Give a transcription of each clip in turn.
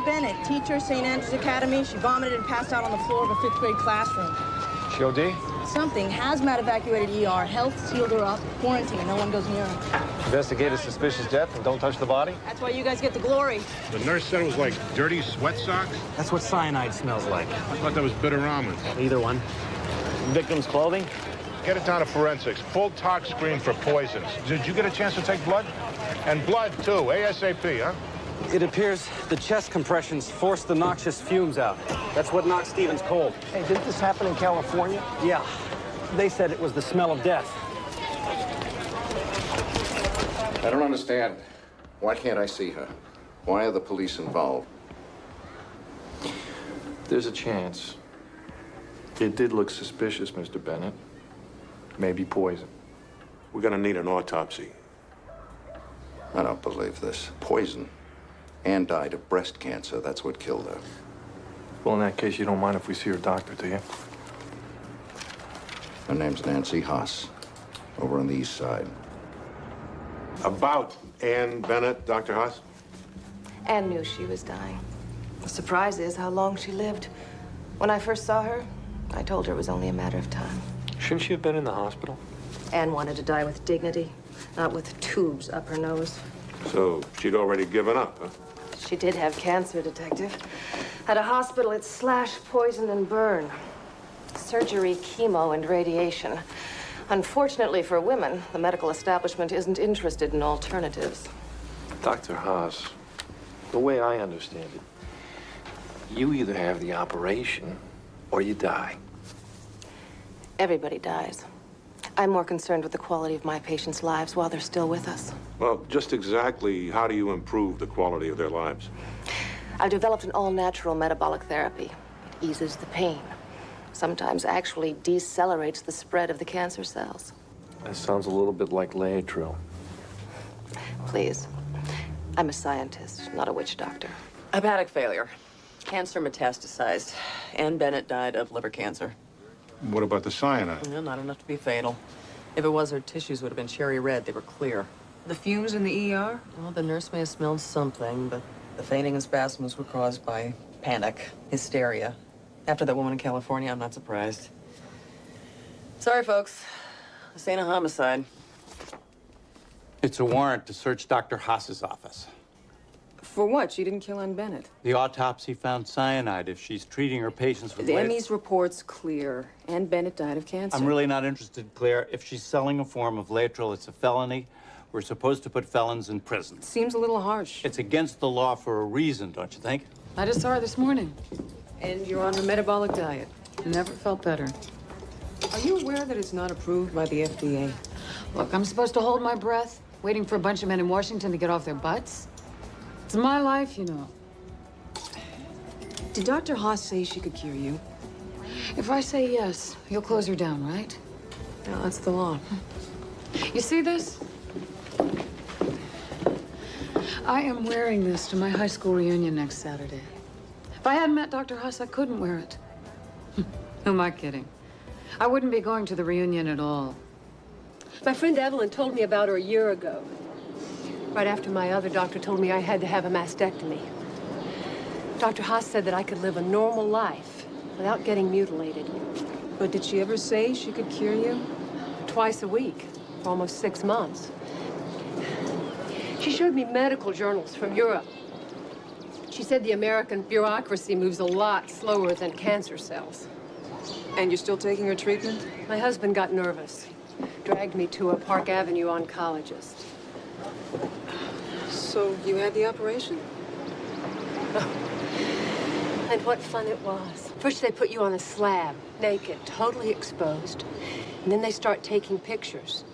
Bennett, teacher, St. Andrew's Academy. She vomited and passed out on the floor of a 5th grade classroom. She OD? Something. Hazmat evacuated ER. Health sealed her up. Quarantine. No one goes near her. Investigate a suspicious death and don't touch the body? That's why you guys get the glory. The nurse said it was like dirty sweat socks. That's what cyanide smells like. I thought that was bitter almonds. Either one. Victim's clothing? Get it down to forensics. Full tox screen for poisons. Did you get a chance to take blood? And blood, too. ASAP, huh? It appears the chest compressions forced the noxious fumes out. That's what knocked Stevens cold. Hey, didn't this happen in California? Yeah. They said it was the smell of death. I don't understand. Why can't I see her? Why are the police involved? There's a chance. It did look suspicious, Mr. Bennett. Maybe poison. We're gonna need an autopsy. I don't believe this. Poison. Anne died of breast cancer. That's what killed her. Well, in that case, you don't mind if we see her doctor, do you? Her name's Nancy Haas, over on the east side. About Anne Bennett, Dr. Haas? Anne knew she was dying. The surprise is how long she lived. When I first saw her, I told her it was only a matter of time. Shouldn't she have been in the hospital? Anne wanted to die with dignity, not with tubes up her nose. So she'd already given up, huh? She did have cancer, Detective. At a hospital, it's slash, poison, and burn. Surgery, chemo, and radiation. Unfortunately for women, the medical establishment isn't interested in alternatives. Dr. Haas, the way I understand it, you either have the operation or you die. Everybody dies. I'm more concerned with the quality of my patients' lives while they're still with us. Well, just exactly how do you improve the quality of their lives? I've developed an all-natural metabolic therapy. It eases the pain. Sometimes actually decelerates the spread of the cancer cells. That sounds a little bit like Laetrile. Please. I'm a scientist, not a witch doctor. Hepatic failure. Cancer metastasized. Anne Bennett died of liver cancer. What about the cyanide? Well, not enough to be fatal. If it was, her tissues would have been cherry red. They were clear. The fumes in the ER? Well, the nurse may have smelled something, but the fainting and spasms were caused by panic, hysteria. After that woman in California, I'm not surprised. Sorry, folks. This ain't a homicide. It's a warrant to search Dr. Haas's office. For what? She didn't kill Anne Bennett. The autopsy found cyanide. If she's treating her patients with... The ME's report's clear. Anne Bennett died of cancer. I'm really not interested, Claire. If she's selling a form of Laetrile, it's a felony. We're supposed to put felons in prison. Seems a little harsh. It's against the law for a reason, don't you think? I just saw her this morning. And you're on a metabolic diet. Never felt better. Are you aware that it's not approved by the FDA? Look, I'm supposed to hold my breath, waiting for a bunch of men in Washington to get off their butts? It's my life, you know. Did Dr. Haas say she could cure you? If I say yes, you'll close her down, right? No, that's the law. You see this? I am wearing this to my high school reunion next Saturday. If I hadn't met Dr. Haas, I couldn't wear it. Who am I kidding? I wouldn't be going to the reunion at all. My friend Evelyn told me about her a year ago. Right after my other doctor told me I had to have a mastectomy. Dr. Haas said that I could live a normal life without getting mutilated. But did she ever say she could cure you? Twice a week, for almost 6 months. She showed me medical journals from Europe. She said the American bureaucracy moves a lot slower than cancer cells. And you're still taking her treatment? My husband got nervous. Dragged me to a Park Avenue oncologist. So you had the operation? Oh. And what fun it was. First they put you on a slab, naked, totally exposed. And then they start taking pictures.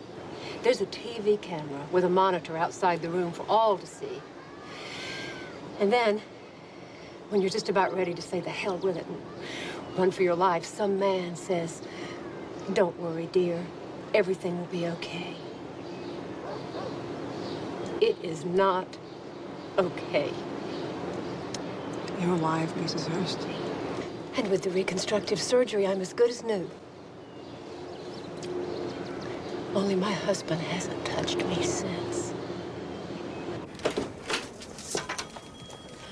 There's a TV camera with a monitor outside the room for all to see. And then, when you're just about ready to say the hell with it and run for your life, some man says, "Don't worry, dear. Everything will be okay." It is not okay. You're alive, Mrs. Hurst. And with the reconstructive surgery, I'm as good as new. Only my husband hasn't touched me since.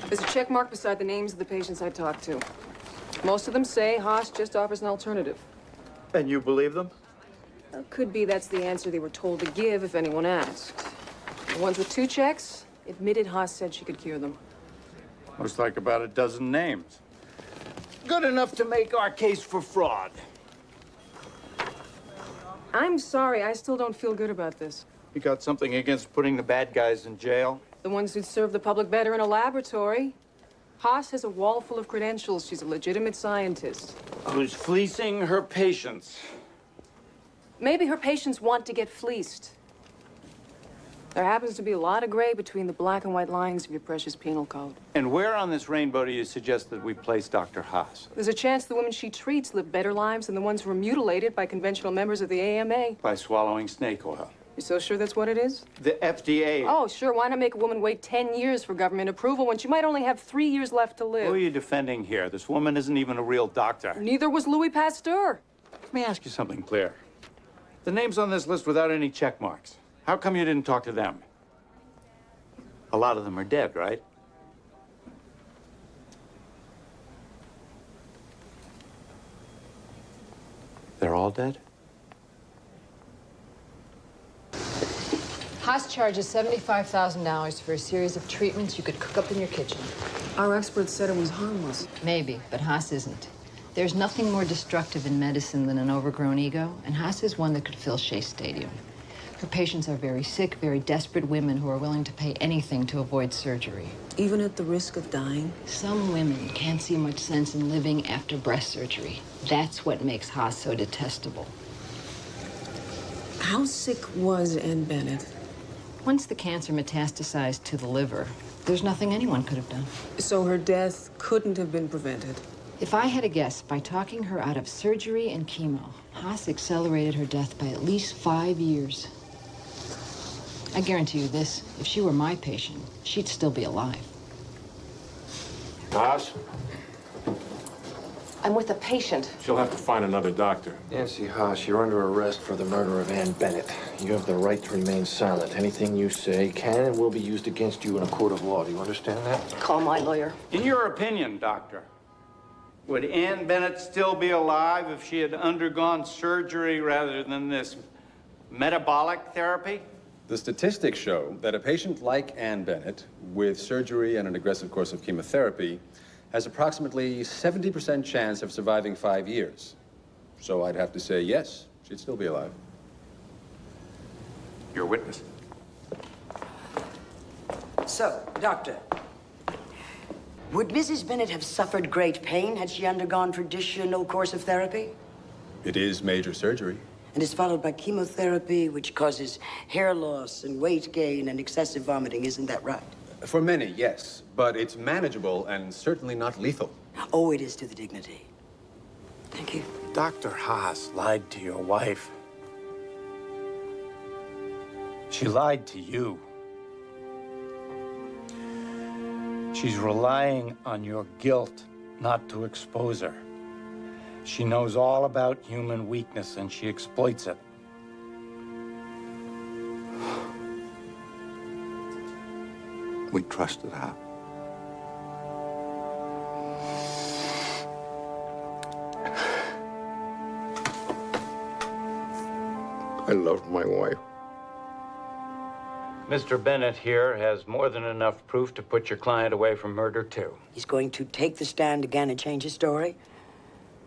There's a check mark beside the names of the patients I talked to. Most of them say Haas just offers an alternative. And you believe them? Well, could be that's the answer they were told to give if anyone asked. The ones with 2 checks admitted Haas said she could cure them. Looks like about a dozen names. Good enough to make our case for fraud. I'm sorry, I still don't feel good about this. You got something against putting the bad guys in jail? The ones who'd serve the public better in a laboratory. Haas has a wall full of credentials. She's a legitimate scientist. Who's fleecing her patients? Maybe her patients want to get fleeced. There happens to be a lot of gray between the black and white lines of your precious penal code. And where on this rainbow do you suggest that we place Dr. Haas? There's a chance the women she treats live better lives than the ones who were mutilated by conventional members of the AMA. By swallowing snake oil. You so sure that's what it is? The FDA. Oh, sure. Why not make a woman wait 10 years for government approval when she might only have 3 years left to live? Who are you defending here? This woman isn't even a real doctor. Neither was Louis Pasteur. Let me ask you something clear. The names on this list without any check marks. How come you didn't talk to them? A lot of them are dead, right? They're all dead? Haas charges $75,000 for a series of treatments you could cook up in your kitchen. Our experts said it was harmless. Maybe, but Haas isn't. There's nothing more destructive in medicine than an overgrown ego, and Haas is one that could fill Shea Stadium. Her patients are very sick, very desperate women who are willing to pay anything to avoid surgery. Even at the risk of dying? Some women can't see much sense in living after breast surgery. That's what makes Haas so detestable. How sick was Ann Bennett? Once the cancer metastasized to the liver, there's nothing anyone could have done. So her death couldn't have been prevented? If I had to guess, by talking her out of surgery and chemo, Haas accelerated her death by at least 5 years. I guarantee you this, if she were my patient, she'd still be alive. Haas? I'm with a patient. She'll have to find another doctor. Nancy Haas, you're under arrest for the murder of Ann Bennett. You have the right to remain silent. Anything you say can and will be used against you in a court of law. Do you understand that? Call my lawyer. In your opinion, doctor, would Ann Bennett still be alive if she had undergone surgery rather than this metabolic therapy? The statistics show that a patient like Ann Bennett, with surgery and an aggressive course of chemotherapy, has approximately 70% chance of surviving 5 years. So I'd have to say yes, she'd still be alive. Your witness. So, doctor, would Mrs. Bennett have suffered great pain had she undergone traditional course of therapy? It is major surgery. And is followed by chemotherapy, which causes hair loss and weight gain and excessive vomiting, isn't that right? For many, yes, but it's manageable and certainly not lethal. Oh, it is to the dignity. Thank you. Dr. Haas lied to your wife. She lied to you. She's relying on your guilt not to expose her. She knows all about human weakness and she exploits it. We trusted her. I loved my wife. Mr. Bennett here has more than enough proof to put your client away from murder, too. He's going to take the stand again and change his story?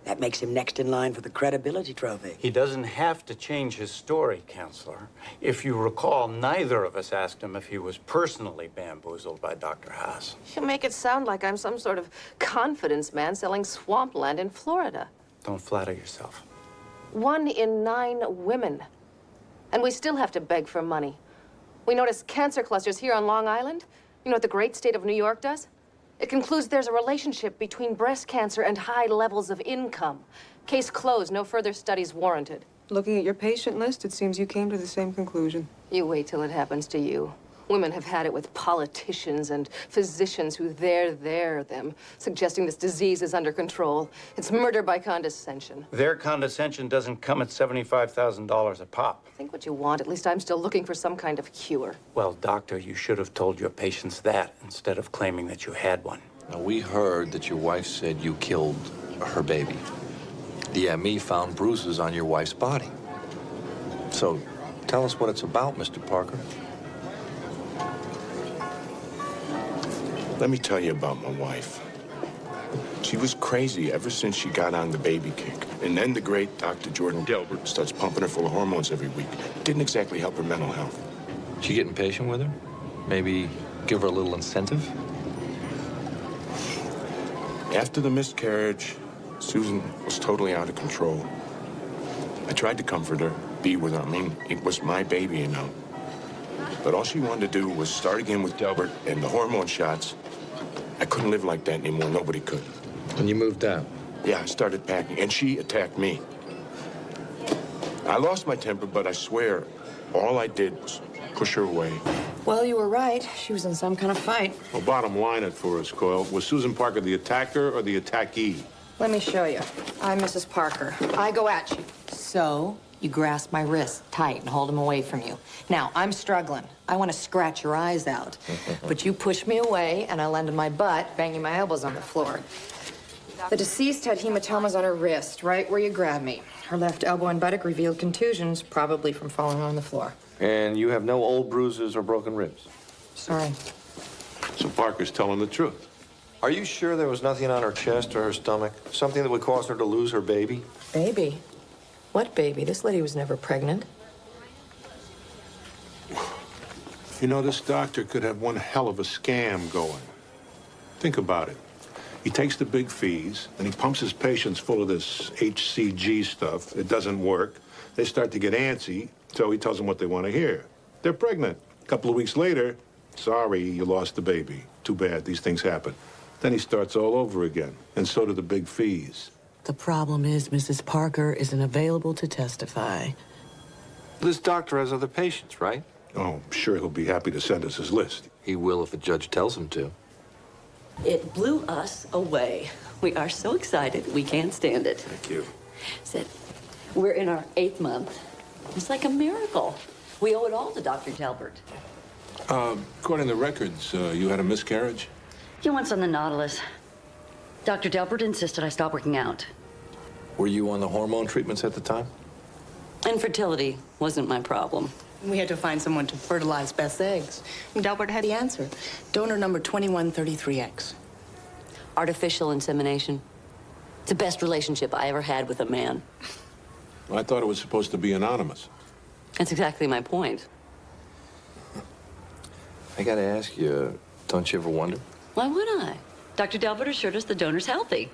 That makes him next in line for the credibility trophy. He doesn't have to change his story, Counselor. If you recall, neither of us asked him if he was personally bamboozled by Dr. Haas. You make it sound like I'm some sort of confidence man selling swampland in Florida. Don't flatter yourself. 1 in 9 women. And we still have to beg for money. We notice cancer clusters here on Long Island. You know what the great state of New York does? It concludes there's a relationship between breast cancer and high levels of income. Case closed, no further studies warranted. Looking at your patient list, it seems you came to the same conclusion. You wait till it happens to you. Women have had it with politicians and physicians who they're them, suggesting this disease is under control. It's murder by condescension. Their condescension doesn't come at $75,000 a pop. Think what you want. At least I'm still looking for some kind of cure. Well, doctor, you should have told your patients that instead of claiming that you had one. Now, we heard that your wife said you killed her baby. The ME found bruises on your wife's body. So, tell us what it's about, Mr. Parker. Let me tell you about my wife. She was crazy ever since she got on the baby kick. And then the great Dr. Jordan Delbert starts pumping her full of hormones every week. Didn't exactly help her mental health. She getting patient with her? Maybe give her a little incentive? After the miscarriage, Susan was totally out of control. I tried to comfort her, be with her. I mean, it was my baby, you know. But all she wanted to do was start again with Delbert and the hormone shots. I couldn't live like that anymore. Nobody could. And you moved out? Yeah, I started packing, and she attacked me. I lost my temper, but I swear, all I did was push her away. Well, you were right. She was in some kind of fight. Well, bottom line it for us, Coyle. Was Susan Parker the attacker or the attackee? Let me show you. I'm Mrs. Parker. I go at you. So, you grasp my wrist tight and hold them away from you. Now, I'm struggling. I want to scratch your eyes out. But you push me away, and I land on my butt, banging my elbows on the floor. The deceased had hematomas on her wrist, right where you grabbed me. Her left elbow and buttock revealed contusions, probably from falling on the floor. And you have no old bruises or broken ribs? Sorry. So Parker's telling the truth. Are you sure there was nothing on her chest or her stomach? Something that would cause her to lose her baby? Baby? What baby? This lady was never pregnant. You know, this doctor could have one hell of a scam going. Think about it. He takes the big fees, and he pumps his patients full of this HCG stuff. It doesn't work. They start to get antsy, so he tells them what they want to hear. They're pregnant. A couple of weeks later, sorry, you lost the baby. Too bad, these things happen. Then he starts all over again, and so do the big fees. The problem is Mrs. Parker isn't available to testify. This doctor has other patients, right? Oh, I'm sure he'll be happy to send us his list. He will if the judge tells him to. It blew us away. We are so excited, we can't stand it. Thank you. Said, we're in our 8th month. It's like a miracle. We owe it all to Dr. Delbert. According to the records, you had a miscarriage? You once on the Nautilus. Dr. Delbert insisted I stop working out. Were you on the hormone treatments at the time? Infertility wasn't my problem. We had to find someone to fertilize Beth's eggs. And Delbert had the answer. Donor number 2133X. Artificial insemination. It's the best relationship I ever had with a man. Well, I thought it was supposed to be anonymous. That's exactly my point. I gotta ask you, don't you ever wonder? Why would I? Dr. Delbert assured us the donor's healthy.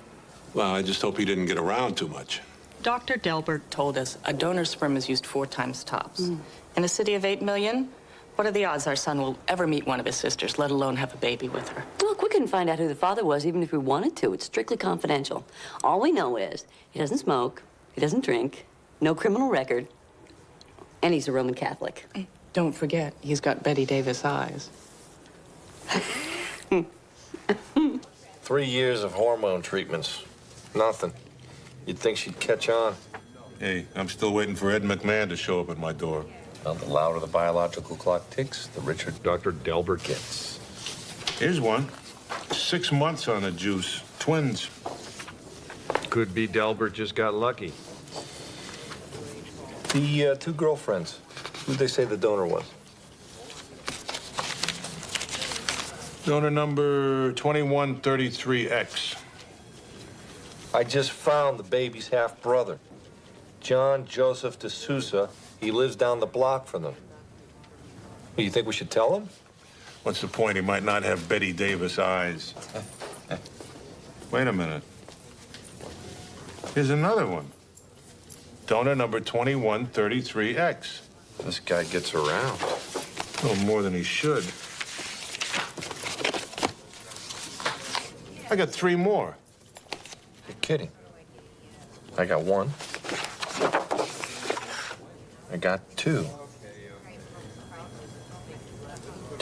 Well, I just hope he didn't get around too much. Dr. Delbert told us a donor's sperm is used 4 times tops. In a city of 8 million, what are the odds our son will ever meet one of his sisters, let alone have a baby with her? Look, we couldn't find out who the father was even if we wanted to. It's strictly confidential. All we know is he doesn't smoke, he doesn't drink, no criminal record, and he's a Roman Catholic. Don't forget, he's got Betty Davis eyes. 3 years of hormone treatments. Nothing. You'd think she'd catch on. Hey, I'm still waiting for Ed McMahon to show up at my door. Well, the louder the biological clock ticks, the richer Dr. Delbert gets. Here's one. 6 months on the juice. Twins. Could be Delbert just got lucky. The 2 girlfriends, who'd they say the donor was? Donor number 2133X. I just found the baby's half-brother, John Joseph D'Souza. He lives down the block from them. You think we should tell him? What's the point? He might not have Betty Davis eyes. Wait a minute. Here's another one. Donor number 2133X. This guy gets around. Oh, more than he should. I got 3 more. You're kidding. I got 1. I got 2.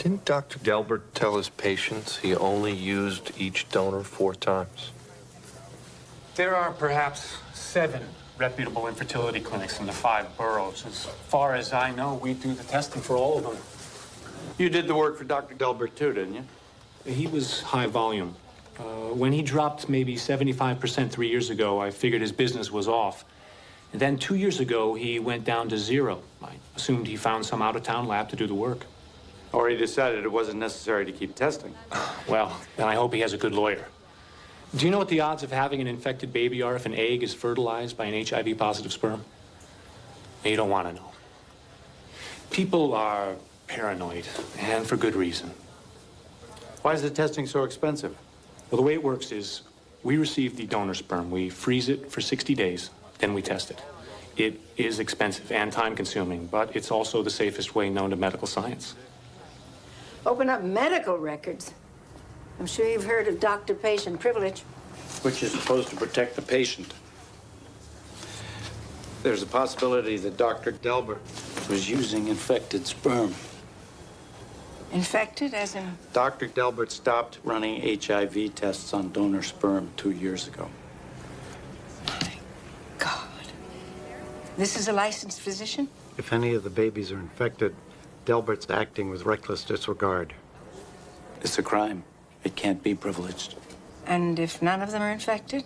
Didn't Dr. Delbert tell his patients he only used each donor 4 times? There are perhaps 7 reputable infertility clinics in the 5 boroughs. As far as I know, we do the testing for all of them. You did the work for Dr. Delbert, too, didn't you? He was high volume. When he dropped maybe 75% 3 years ago, I figured his business was off. And then 2 years ago, he went down to 0. I assumed he found some out-of-town lab to do the work. Or he decided it wasn't necessary to keep testing. Well, then I hope he has a good lawyer. Do you know what the odds of having an infected baby are if an egg is fertilized by an HIV-positive sperm? You don't want to know. People are paranoid, and for good reason. Why is the testing so expensive? Well, the way it works is we receive the donor sperm, we freeze it for 60 days, then we test it. It is expensive and time-consuming, but it's also the safest way known to medical science. Open up medical records. I'm sure you've heard of doctor-patient privilege. Which is supposed to protect the patient. There's a possibility that Dr. Delbert was using infected sperm. Infected, as in? Dr. Delbert stopped running HIV tests on donor sperm 2 years ago. This is a licensed physician? If any of the babies are infected, Delbert's acting with reckless disregard. It's a crime. It can't be privileged. And if none of them are infected?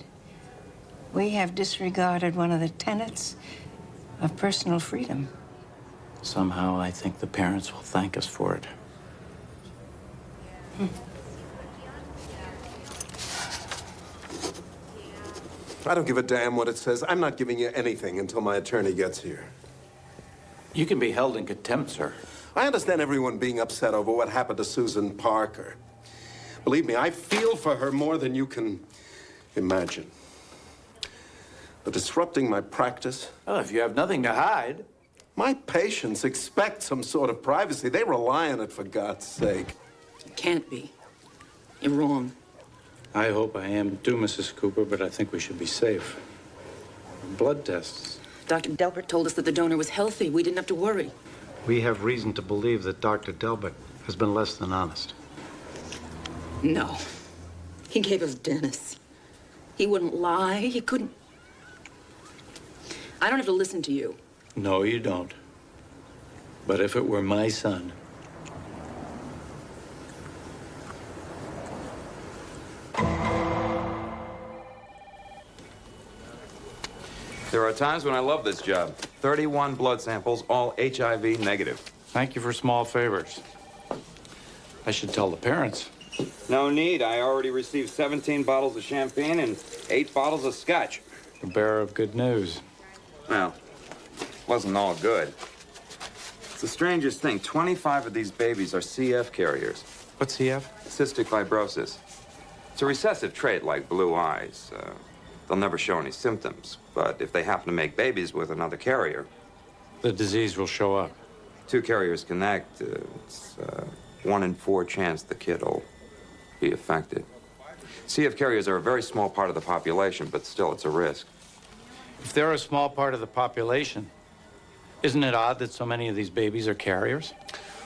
We have disregarded one of the tenets of personal freedom. Somehow, I think the parents will thank us for it. I don't give a damn what it says. I'm not giving you anything until my attorney gets here. You can be held in contempt, sir. I understand everyone being upset over what happened to Susan Parker. Believe me, I feel for her more than you can imagine. But disrupting my practice... Oh, if you have nothing to hide... My patients expect some sort of privacy. They rely on it, for God's sake. It can't be. You're wrong. I hope I am too, Mrs. Cooper, but I think we should be safe. Blood tests. Dr. Delbert told us that the donor was healthy. We didn't have to worry. We have reason to believe that Dr. Delbert has been less than honest. No. He gave us Dennis. He wouldn't lie. He couldn't. I don't have to listen to you. No, you don't. But if it were my son... There are times when I love this job. 31 blood samples, all HIV negative. Thank you for small favors. I should tell the parents. No need. I already received 17 bottles of champagne and 8 bottles of scotch. The bearer of good news. Well, wasn't all good. It's the strangest thing. 25 of these babies are CF carriers. What's CF? Cystic fibrosis. It's a recessive trait like blue eyes. They'll never show any symptoms, but if they happen to make babies with another carrier... The disease will show up. 2 carriers connect. It's 1 in 4 chance the kid will be affected. CF carriers are a very small part of the population, but still, it's a risk. If they're a small part of the population, isn't it odd that so many of these babies are carriers?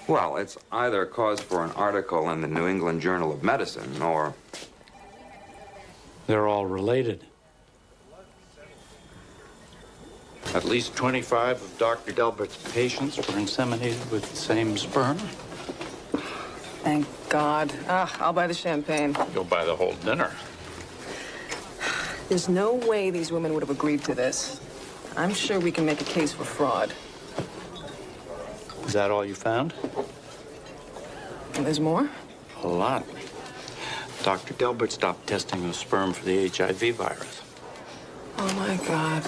Well, it's either a cause for an article in the New England Journal of Medicine, or... They're all related. At least 25 of Dr. Delbert's patients were inseminated with the same sperm. Thank God. I'll buy the champagne. You'll buy the whole dinner. There's no way these women would have agreed to this. I'm sure we can make a case for fraud. Is that all you found? There's more? A lot. Dr. Delbert stopped testing the sperm for the HIV virus. Oh, my God.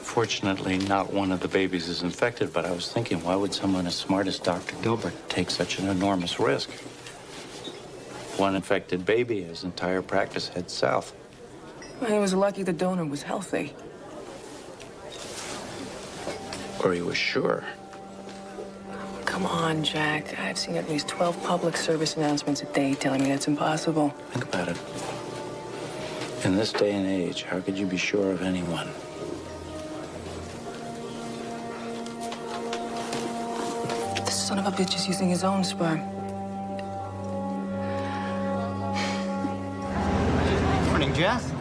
Fortunately, not one of the babies is infected, but I was thinking, why would someone as smart as Dr. Delbert take such an enormous risk? One infected baby, his entire practice heads south. Well, he was lucky the donor was healthy. Or he was sure. Come on, Jack. I've seen at least 12 public service announcements a day telling me that's impossible. Think about it. In this day and age, how could you be sure of anyone? This son of a bitch is using his own sperm. Jess?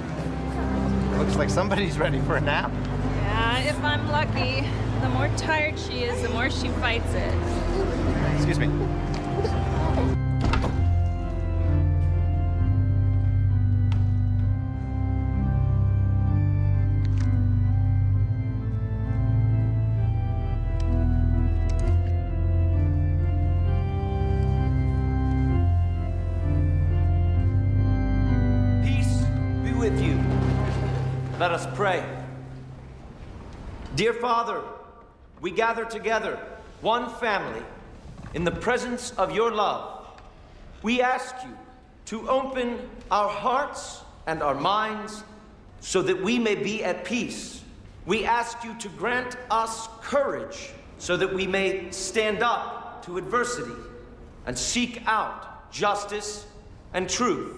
Looks like somebody's ready for a nap. Yeah, if I'm lucky. The more tired she is, the more she fights it. Excuse me. Peace be with you. Let us pray. Dear Father, we gather together, one family, in the presence of your love. We ask you to open our hearts and our minds so that we may be at peace. We ask you to grant us courage so that we may stand up to adversity and seek out justice and truth.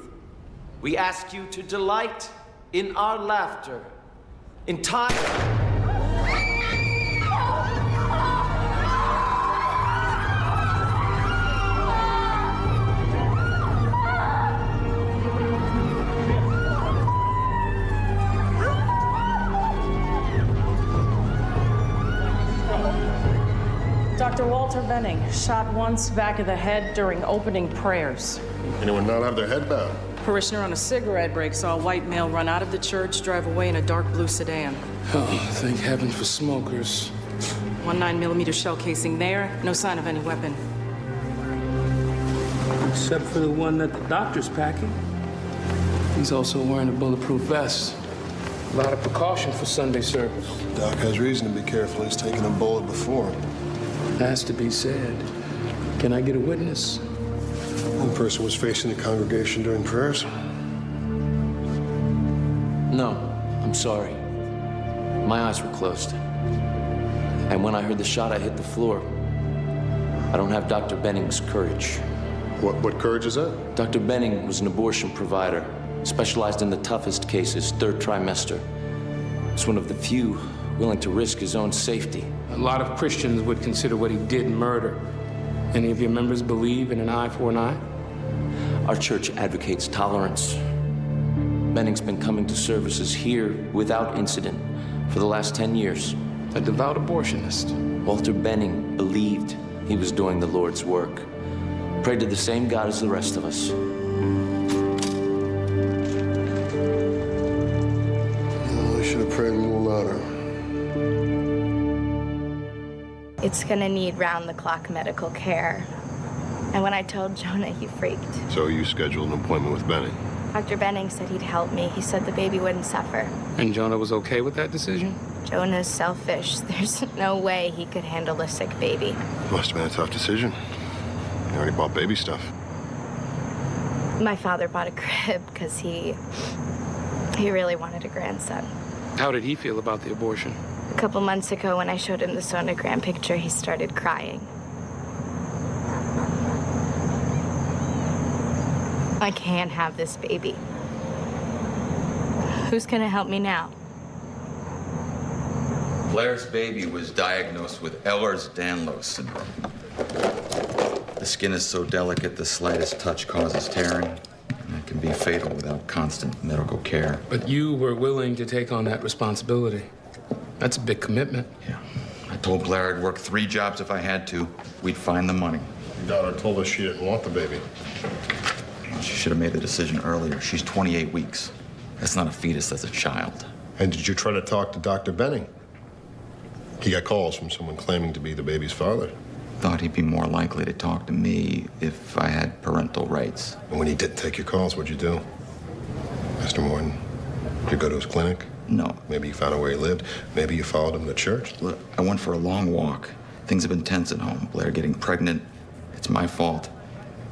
We ask you to delight in our laughter in time. Dr. Walter Benning, shot once back of the head during opening prayers. Anyone not have their head bowed? Parishioner on a cigarette break saw a white male run out of the church, drive away in a dark blue sedan. Oh, thank heaven for smokers. 1.9mm shell casing there, no sign of any weapon. Except for the one that the doctor's packing. He's also wearing a bulletproof vest. A lot of precaution for Sunday service. Doc has reason to be careful. He's taken a bullet before. Has to be said. Can I get a witness? One person was facing the congregation during prayers. No, I'm sorry. My eyes were closed. And when I heard the shot, I hit the floor. I don't have Dr. Benning's courage. What courage is that? Dr. Benning was an abortion provider, specialized in the toughest cases, third trimester. He's one of the few willing to risk his own safety. A lot of Christians would consider what he did murder. Any of your members believe in an eye for an eye? Our church advocates tolerance. Benning's been coming to services here without incident for the last 10 years. A devout abortionist. Walter Benning believed he was doing the Lord's work. Prayed to the same God as the rest of us. I should have prayed a little louder. It's gonna need round-the-clock medical care. And when I told Jonah, he freaked. So you scheduled an appointment with Benning? Dr. Benning said he'd help me. He said the baby wouldn't suffer. And Jonah was okay with that decision? Jonah's selfish. There's no way he could handle a sick baby. Must have been a tough decision. You already bought baby stuff. My father bought a crib because he really wanted a grandson. How did he feel about the abortion? A couple months ago, when I showed him the sonogram picture, he started crying. I can't have this baby. Who's gonna help me now? Blair's baby was diagnosed with Ehlers-Danlos syndrome. The skin is so delicate, the slightest touch causes tearing, and it can be fatal without constant medical care. But you were willing to take on that responsibility. That's a big commitment. Yeah. I told Blair I'd work 3 jobs if I had to. We'd find the money. Your daughter told us she didn't want the baby. Well, she should have made the decision earlier. She's 28 weeks. That's not a fetus, that's a child. And did you try to talk to Dr. Benning? He got calls from someone claiming to be the baby's father. Thought he'd be more likely to talk to me if I had parental rights. And when he didn't take your calls, what'd you do? Mr. Morton, did you go to his clinic? No. Maybe you found out where he lived. Maybe you followed him to church. Look, I went for a long walk. Things have been tense at home. Blair getting pregnant. It's my fault.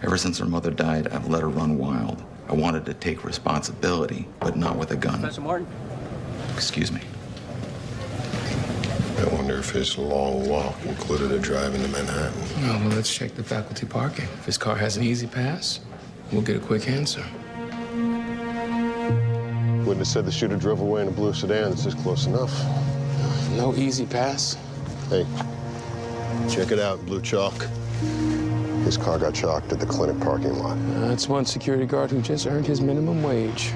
Ever since her mother died, I've let her run wild. I wanted to take responsibility, but not with a gun. Professor Martin? Excuse me. I wonder if his long walk included a drive into Manhattan. Oh, well, let's check the faculty parking. If his car has an easy pass, we'll get a quick answer. Witness said the shooter drove away in a blue sedan. This is close enough. No easy pass. Hey, check it out, blue chalk. His car got chalked at the clinic parking lot. That's one security guard who just earned his minimum wage.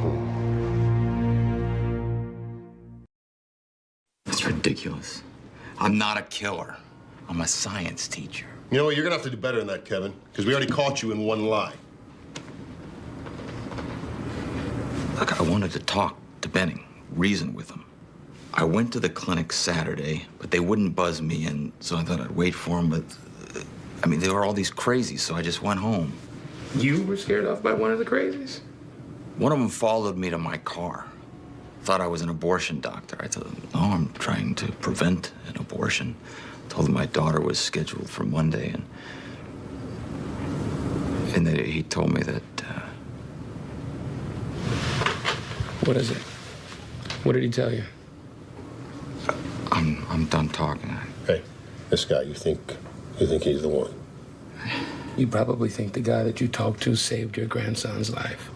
ridiculous. I'm not a killer. I'm a science teacher. You know what? You're gonna have to do better than that, Kevin, because we already caught you in one lie. Look, I wanted to talk to Benning, reason with him. I went to the clinic Saturday, but they wouldn't buzz me in, so I thought I'd wait for him, but I mean, there were all these crazies, so I just went home. You were scared off by one of the crazies? One of them followed me to my car. Thought I was an abortion doctor. I told him, no, I'm trying to prevent an abortion. Told him my daughter was scheduled for Monday, and then he told me that, What is it? What did he tell you? I'm done talking. Hey, this guy, you think he's the one? You probably think the guy that you talked to saved your grandson's life.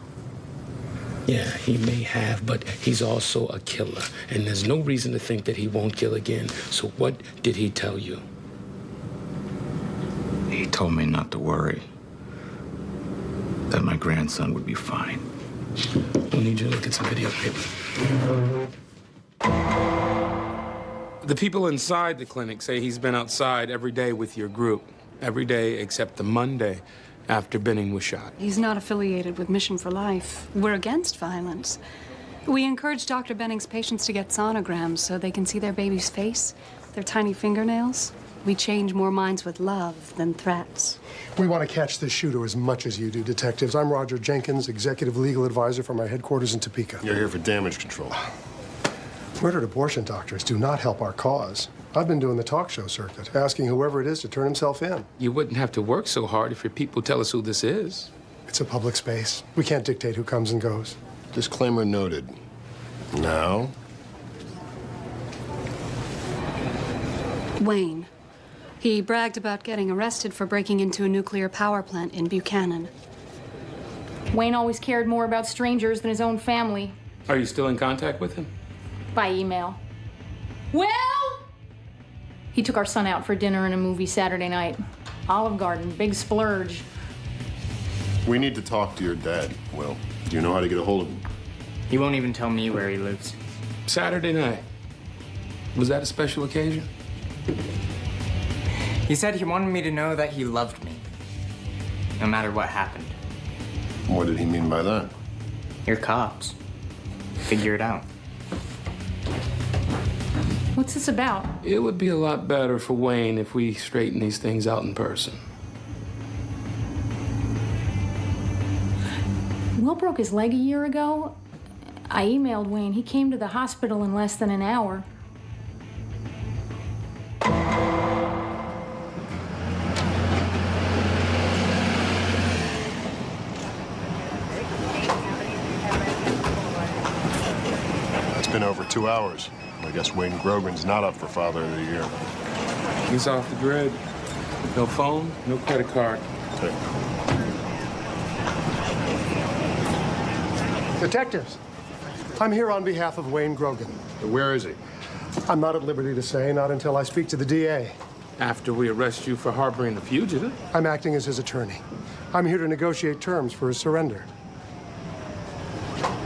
Yeah, he may have, but he's also a killer. And there's no reason to think that he won't kill again. So what did he tell you? He told me not to worry. That my grandson would be fine. We'll need you to look at some videotape. The people inside the clinic say he's been outside every day with your group. Every day except the Monday after Benning was shot. He's not affiliated with Mission for Life. We're against violence. We encourage Dr. Benning's patients to get sonograms so they can see their baby's face, their tiny fingernails. We change more minds with love than threats. We want to catch this shooter as much as you do, detectives. I'm Roger Jenkins, executive legal advisor for my headquarters in Topeka. You're here for damage control. Murdered abortion doctors do not help our cause. I've been doing the talk show circuit, asking whoever it is to turn himself in. You wouldn't have to work so hard if your people tell us who this is. It's a public space. We can't dictate who comes and goes. Disclaimer noted. Now? Wayne. He bragged about getting arrested for breaking into a nuclear power plant in Buchanan. Wayne always cared more about strangers than his own family. Are you still in contact with him? By email. Well? He took our son out for dinner and a movie Saturday night. Olive Garden, big splurge. We need to talk to your dad, Will. Do you know how to get a hold of him? He won't even tell me where he lives. Saturday night. Was that a special occasion? He said he wanted me to know that he loved me, no matter what happened. What did he mean by that? You're cops. Figure it out. What's this about? It would be a lot better for Wayne if we straighten these things out in person. Will broke his leg a year ago. I emailed Wayne. He came to the hospital in less than an hour. It's been over 2 hours. I guess Wayne Grogan's not up for Father of the Year. He's off the grid. No phone, no credit card. Okay. Detectives, I'm here on behalf of Wayne Grogan. Where is he? I'm not at liberty to say, not until I speak to the DA. After we arrest you for harboring a fugitive? I'm acting as his attorney. I'm here to negotiate terms for his surrender.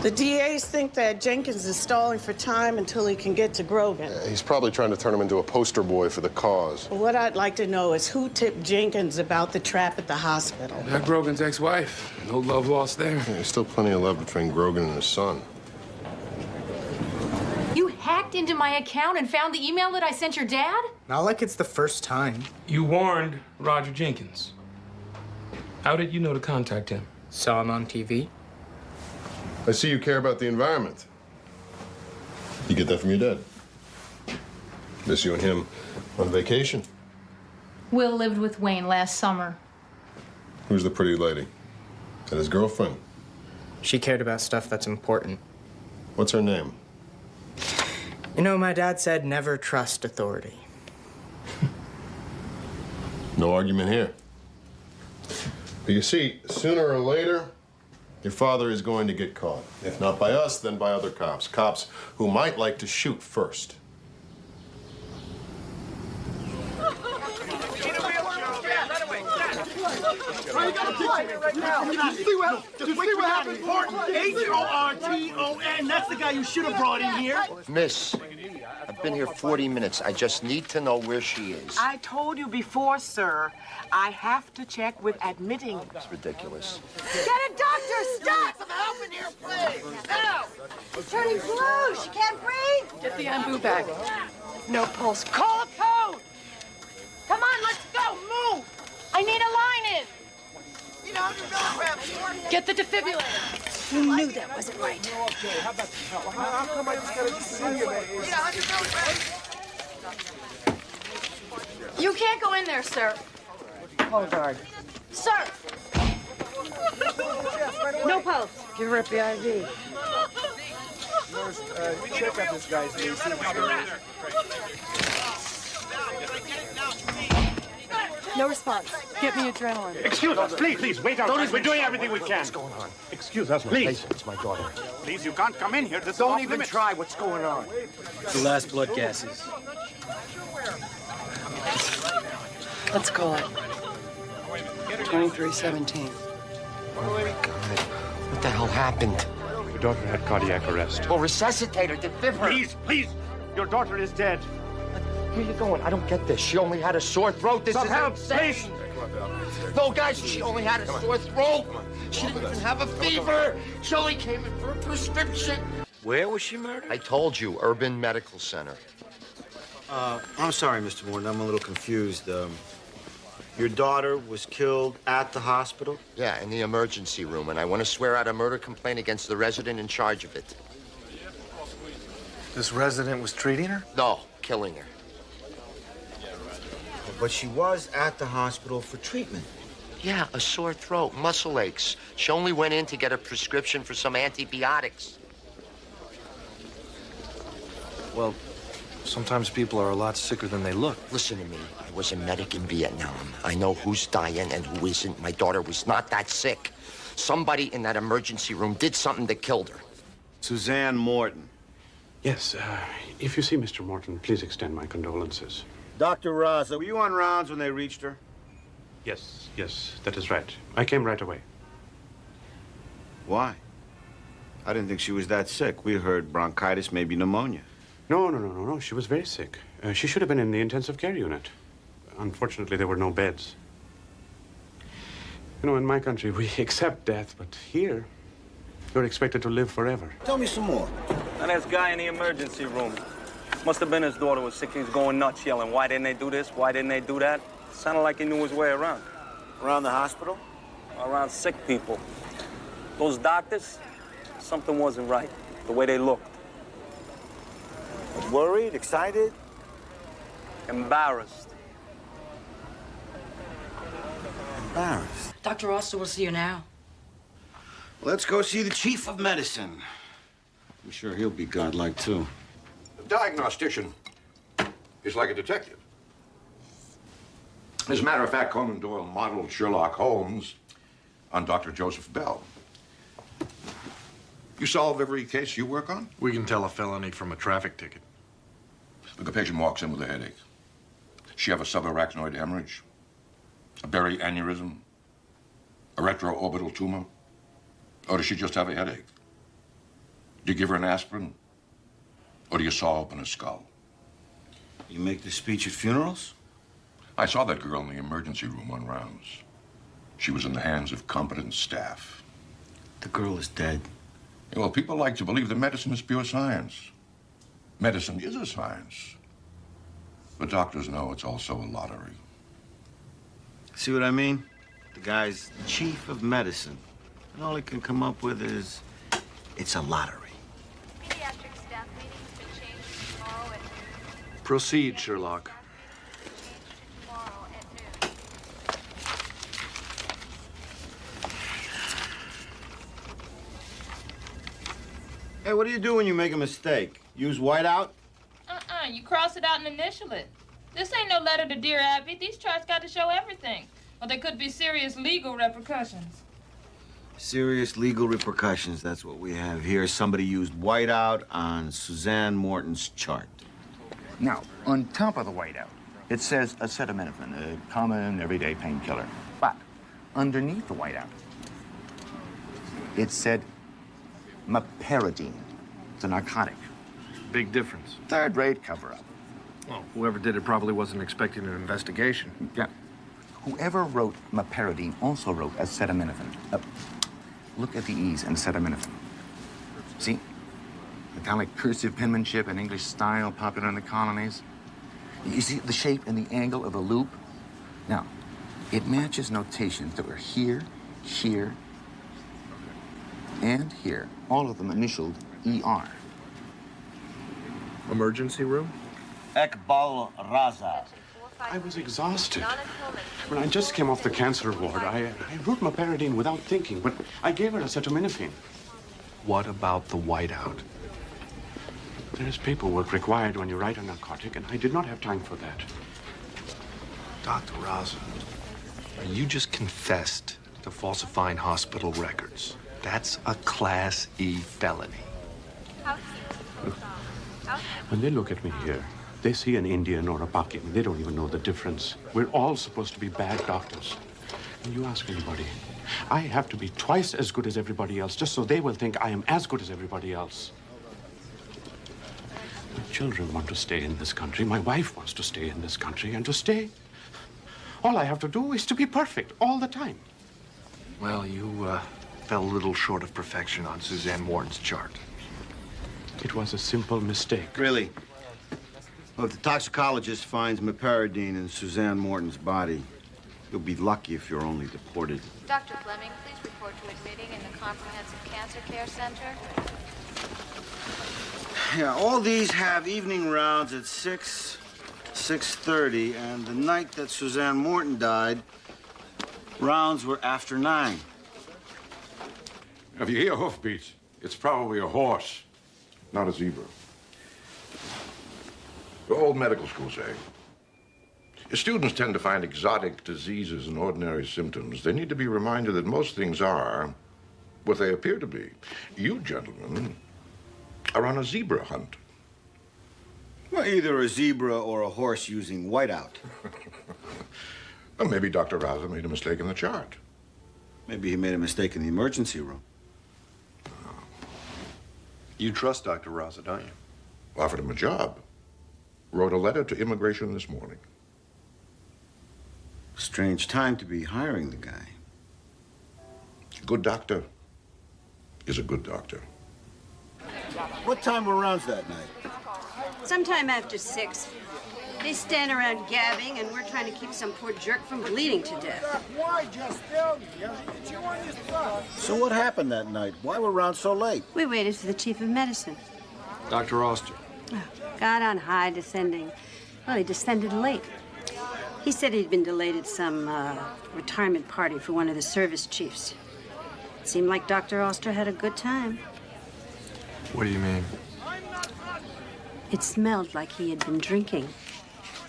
The DAs think that Jenkins is stalling for time until he can get to Grogan. He's probably trying to turn him into a poster boy for the cause. What I'd like to know is who tipped Jenkins about the trap at the hospital. Not Grogan's ex-wife. No love lost there. Yeah, there's still plenty of love between Grogan and his son. You hacked into my account and found the email that I sent your dad? Not like it's the first time. You warned Roger Jenkins. How did you know to contact him? Saw him on TV. I see you care about the environment. You get that from your dad. Miss you and him on vacation. Will lived with Wayne last summer. Who's the pretty lady? And his girlfriend? She cared about stuff that's important. What's her name? You know, my dad said never trust authority. No argument here. But you see, sooner or later, your father is going to get caught. If not by us, then by other cops. Cops who might like to shoot first. You gotta teach me right now. You see what happened? H-O-R-T-O-N. That's the guy you should have brought in here. Miss, I've been here 40 minutes. I just need to know where she is. I told you before, sir. I have to check with admitting. It's ridiculous. Get a doctor! Stop! Some help in here, please! Now! She's turning blue. She can't breathe. Get the ambu bag. No pulse. Call a code! Come on, let's go! Move! I need a line in. You know, 100 milligrams. Get the defibrillator. You knew that wasn't right. How come I just gotta see you, man? Need 100 milligrams. You can't go in there, sir. Hold guard. Sir! No pulse. Give her up the IV. Nurse, check out this guy's knee. See what's going on. No response. Get me adrenaline. Excuse us, please, wait out. We're doing everything we can. What's going on? Excuse us, please. It's my daughter. Please, you can't come in here. This Don't is even try. What's going on? The last blood gases. Let's call it. 2317. Oh, my God. What the hell happened? Your daughter had cardiac arrest. Well, resuscitate her. Defibrillate. Please. Your daughter is dead. Where are you going? I don't get this. She only had a sore throat. This Some is help, insane. please. No, guys, she only had a sore throat. She didn't even have a fever. She only came in for a prescription. Where was she murdered? I told you, Urban Medical Center. I'm sorry, Mr. Morton. I'm a little confused. Your daughter was killed at the hospital? Yeah, in the emergency room, and I want to swear out a murder complaint against the resident in charge of it. This resident was treating her? No, killing her. But she was at the hospital for treatment. Yeah, a sore throat, muscle aches. She only went in to get a prescription for some antibiotics. Well, sometimes people are a lot sicker than they look. Listen to me. I was a medic in Vietnam. I know who's dying and who isn't. My daughter was not that sick. Somebody in that emergency room did something that killed her. Suzanne Morton. Yes, if you see Mr. Morton, please extend my condolences. Dr. Raza, were you on rounds when they reached her? Yes, that is right. I came right away. Why? I didn't think she was that sick. We heard bronchitis, maybe pneumonia. No. She was very sick. She should have been in the intensive care unit. Unfortunately, there were no beds. You know, in my country, we accept death, but here, you're expected to live forever. Tell me some more. And this guy in the emergency room. Must have been his daughter was sick. He was going nuts, yelling, why didn't they do this? Why didn't they do that? Sounded like he knew his way around. Around the hospital? Around sick people. Those doctors, something wasn't right. The way they looked. Worried? Excited? Embarrassed. Embarrassed? Dr. Oster will see you now. Let's go see the chief of medicine. I'm sure he'll be godlike, too. A diagnostician is like a detective. As a matter of fact, Conan Doyle modeled Sherlock Holmes on Dr. Joseph Bell. You solve every case you work on? We can tell a felony from a traffic ticket. Look, a patient walks in with a headache. She have a subarachnoid hemorrhage, a berry aneurysm, a retroorbital tumor, or does she just have a headache? Do you give her an aspirin, or do you saw open a skull? You make the speech at funerals? I saw that girl in the emergency room on rounds. She was in the hands of competent staff. The girl is dead. Yeah, well, people like to believe that medicine is pure science. Medicine is a science. But doctors know it's also a lottery. See what I mean? The guy's chief of medicine. And all he can come up with is, it's a lottery. Pediatric staff meeting has been changed to tomorrow at noon. Proceed, Sherlock. Hey, what do you do when you make a mistake? Use whiteout? You cross it out and initial it. This ain't no letter to Dear Abby. These charts got to show everything. Or there could be serious legal repercussions. Serious legal repercussions, that's what we have here. Somebody used whiteout on Suzanne Morton's chart. Now, on top of the whiteout, it says acetaminophen, a common everyday painkiller. But underneath the whiteout. It said meperidine. It's a narcotic. Big difference. Third-rate cover-up. Well, whoever did it probably wasn't expecting an investigation. Yeah. Whoever wrote meperidine also wrote acetaminophen. Look at the E's in acetaminophen. See? Italic cursive penmanship and English style popular in the colonies. You see the shape and the angle of the loop? Now, it matches notations that were here, here, and here. All of them initialed ER. Emergency room? Ekbal Raza. I was exhausted. When I just came off the cancer ward, I wrote meperidine without thinking, but I gave her acetaminophen. What about the whiteout? There's paperwork required when you write a narcotic, and I did not have time for that. Dr. Raza, you just confessed to falsifying hospital records. That's a Class E felony. When they look at me here, they see an Indian or a Paki. They don't even know the difference. We're all supposed to be bad doctors. When you ask anybody, I have to be twice as good as everybody else, just so they will think I am as good as everybody else. My children want to stay in this country. My wife wants to stay in this country. And to stay, all I have to do is to be perfect all the time. Well, you fell a little short of perfection on Suzanne Morton's chart. It was a simple mistake. Really? Well, if the toxicologist finds meperidine in Suzanne Morton's body, you'll be lucky if you're only deported. Dr. Fleming, please report to admitting in the Comprehensive Cancer Care Center. Yeah, all these have evening rounds at 6, 6:30, and the night that Suzanne Morton died, rounds were after 9. If you hear hoofbeats, it's probably a horse, not a zebra. The old medical school say, if students tend to find exotic diseases and ordinary symptoms, they need to be reminded that most things are what they appear to be. You gentlemen are on a zebra hunt. Well, either a zebra or a horse using whiteout. Well, maybe Dr. Raza made a mistake in the chart. Maybe he made a mistake in the emergency room. You trust Dr. Raza, don't you? Offered him a job. Wrote a letter to immigration this morning. Strange time to be hiring the guy. A good doctor is a good doctor. What time were rounds that night? Sometime after 6. They stand around gabbing, and we're trying to keep some poor jerk from bleeding to death. So what happened that night? Why were rounds so late? We waited for the chief of medicine. Dr. Oster. God on high, descending. Well, he descended late. He said he'd been delayed at some retirement party for one of the service chiefs. Seemed like Dr. Oster had a good time. What do you mean? It smelled like he had been drinking.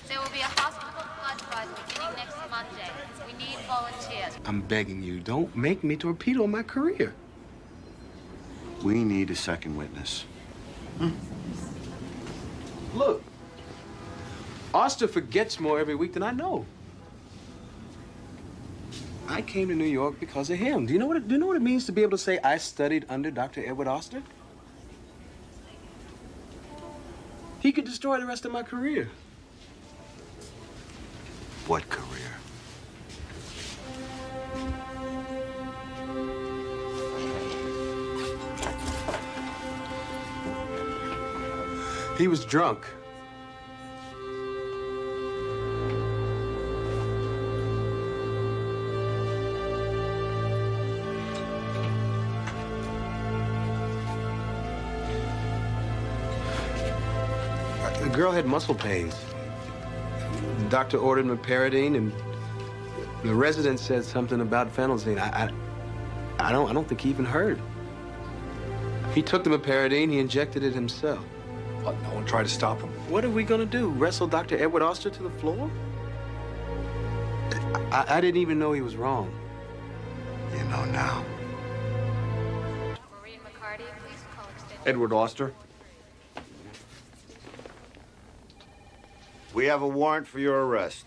There will be a hospital blood drive beginning next Monday. We need volunteers. I'm begging you, don't make me torpedo my career. We need a second witness. Look, Oster forgets more every week than I know. I came to New York because of him. Do you know what it means to be able to say I studied under Dr. Edward Oster? He could destroy the rest of my career. What career? He was drunk. The girl had muscle pains. The doctor ordered meperidine, and the resident said something about phenelzine. I don't think he even heard. He took the meperidine, he injected it himself. What, no one tried to stop him? What are we gonna do? Wrestle Dr. Edward Oster to the floor? I didn't even know he was wrong. You know now. Maureen McCarty, please call extension. Edward Oster? We have a warrant for your arrest.